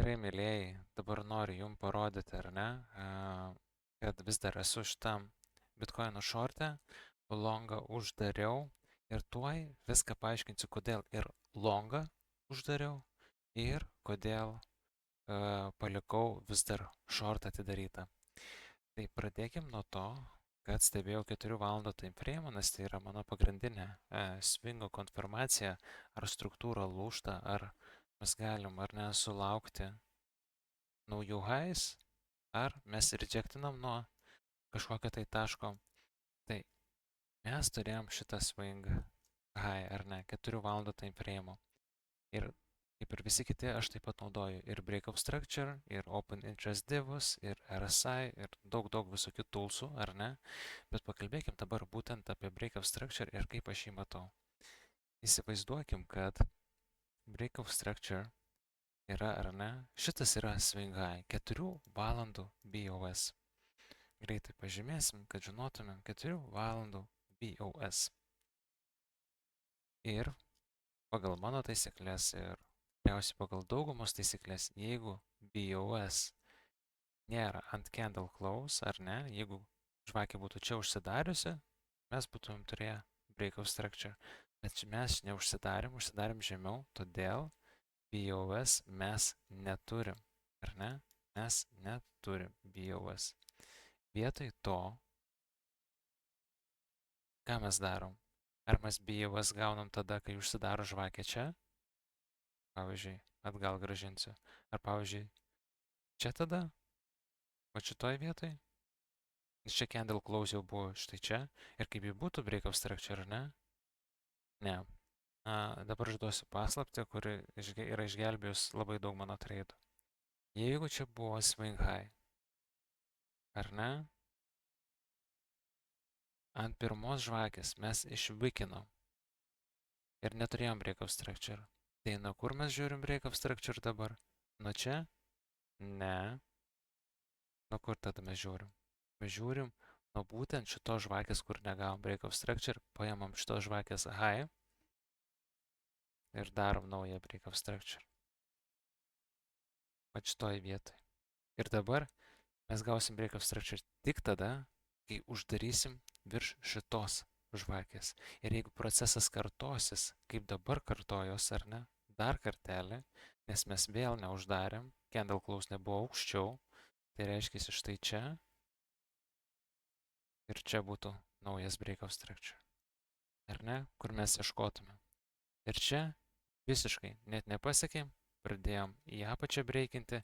Gerai, mėlėjai, dabar noriu jums parodyti, ar ne, kad vis dar esu šitam Bitcoinų šorte, longą uždariau ir tuoj viską paaiškinsiu, kodėl ir longą uždariau ir kodėl palikau vis dar šortą atidarytą. Tai pradėkim nuo to, kad stebėjau 4 valandų time frame, nes tai yra mano pagrindinė swingo konfirmacija, ar struktūra lūžta, ar mes galim ar ne sulaukti naujų highs, ar mes rejectinam nuo kažkokio tai taško. Tai mes turėjom šitą swing high, ar ne, 4 valandų time frame. Ir kaip ir visi kiti, aš taip pat naudoju ir breakup structure, ir open interest divus, ir RSI, ir daug visokių toolsų, ar ne? Bet pakalbėkim dabar būtent apie breakup structure ir kaip aš jį matau. Įsivaizduokim, kad breakup structure yra, ar ne? Šitas yra swing high, 4 valandų BOS. Greitai pažymėsim, kad žinotumėm 4 valandų BOS. Ir pagal mano taisyklės ir tikriausiai pagal daugumos taisyklės, jeigu BOS nėra ant candle close, ar ne, jeigu žvakė būtų čia užsidariusi, mes būtumėm turėję breakout structure. Bet mes neužsidarėm, užsidarėm žemiau, todėl BOS mes neturim, ar ne? Mes neturim BOS. Vietoj to, ką mes darom? Ar mes BOS gaunam tada, kai užsidaro žvakė čia? Pavyzdžiui, atgal grąžinsiu. Ar pavyzdžiui, čia tada? O šitoj vietoj? Nes čia candle close jau buvo štai čia. Ir kaip jį būtų breakout structure, ar ne? Ne. Dabar išduosiu paslaptį, kuri yra išgelbėjus labai daug mano treidų. Jeigu čia buvo swing high, ar ne? Ant pirmos žvakės mes išvikinom. Ir neturėjom breakout structure. Tai nuo kur mes žiūrim breakup structure dabar? Nuo čia? Ne. Nuo kur tada mes žiūrim? Mes žiūrim nuo būtent šitos žvakės, kur negavom breakup structure, paimam šitos žvakės high ir darom naują breakup structure. Va šitoj vietoj. Ir dabar mes gausim breakup structure tik tada, kai uždarysim virš šitos žvakės. Ir jeigu procesas kartosis, kaip dabar kartojos, ar ne, dar kartelį, nes mes vėl neuždarėm, candle close nebuvo aukščiau, tai reiškia štai čia ir čia būtų naujas breakout structure. Ar ne? Kur mes ieškotume. Ir čia visiškai net nepasiekėm, pradėjom į apačią breikinti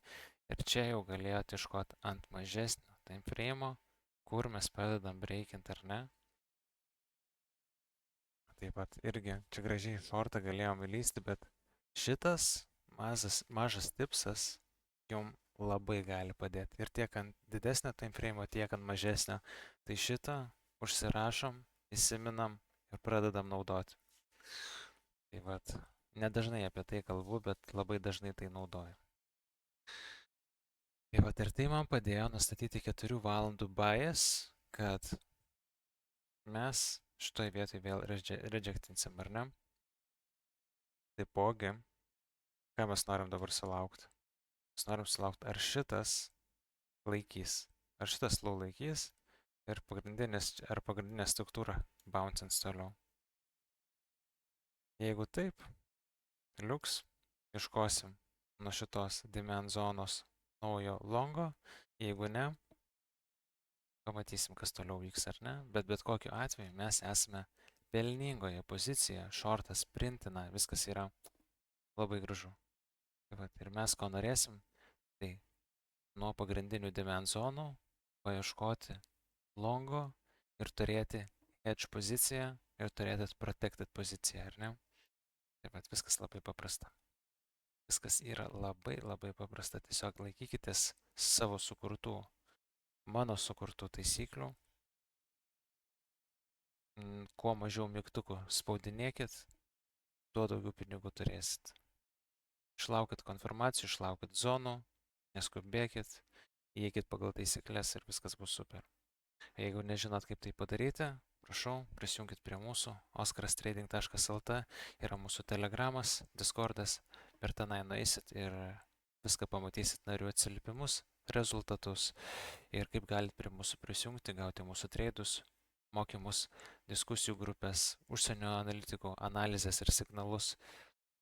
ir čia jau galėjot ieškoti ant mažesnio time frame, kur mes pradedam breikinti, ar ne? Taip pat irgi čia gražiai shortą galėjom įlysti, bet šitas mažas tipsas jums labai gali padėti. Ir tiek ant didesnio time frame, tiek ant mažesnio. Tai šitą užsirašom, įsiminam ir pradedam naudoti. Tai vat, nedažnai apie tai kalbu, bet labai dažnai tai naudoju. Tai vat ir tai man padėjo nustatyti 4 valandų bias, kad mes šitoj vietoj vėl rejectinsim, ar ne? Taipogi, ką mes norim dabar sulaukti? Mes norim sulaukti, ar šitas laikys, ar šitas low laikys ir pagrindinė struktūra bouncins toliau. Jeigu taip, liuks, ieškosim nuo šitos demand zonos naujo longo, jeigu ne, pamatysim, kas toliau vyks ar ne, bet kokiu atveju mes esame pelningoje pozicijoje, shortas printina, viskas yra labai gražu. Tai vat, ir mes ko norėsim, tai nuo pagrindinių demand zonų paieškoti longo ir turėti hedge poziciją ir turėti protected poziciją, ar ne? Tai vat, viskas labai paprasta. Viskas yra labai paprasta. Tiesiog laikykitės savo sukurtų, mano sukurtų taisyklių. Kuo mažiau mygtukų spaudinėkit, tuo daugiau pinigų turėsit. Išlaukit konfirmacijų, išlaukit zonų, neskubėkit, įeikit pagal taisyklės ir viskas bus super. Jeigu nežinot, kaip tai padaryti, prašau, prisijungkit prie mūsų. oskarstrading.lt yra mūsų telegramas, discordas, per tenai nueisit ir viską pamatysit narių atsiliepimus, rezultatus ir kaip galite prie mūsų prisijungti, gauti mūsų treidus, mokymus, diskusijų grupės, užsienio analitikų, analizės ir signalus.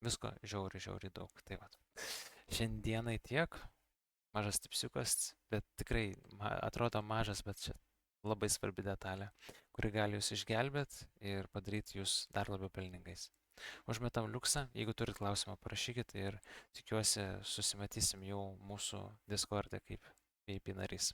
Visko žiauriai daug. Tai va. Šiandienai tiek. Mažas tipsiukas, bet tikrai atrodo mažas, bet čia labai svarbi detalė, kuri gali jūs išgelbėti ir padaryti jūs dar labiau pelningais. Užmetam liuksą, jeigu turit klausimą, parašykit ir tikiuosi susimatysim jau mūsų Discord'e kaip VIP narys.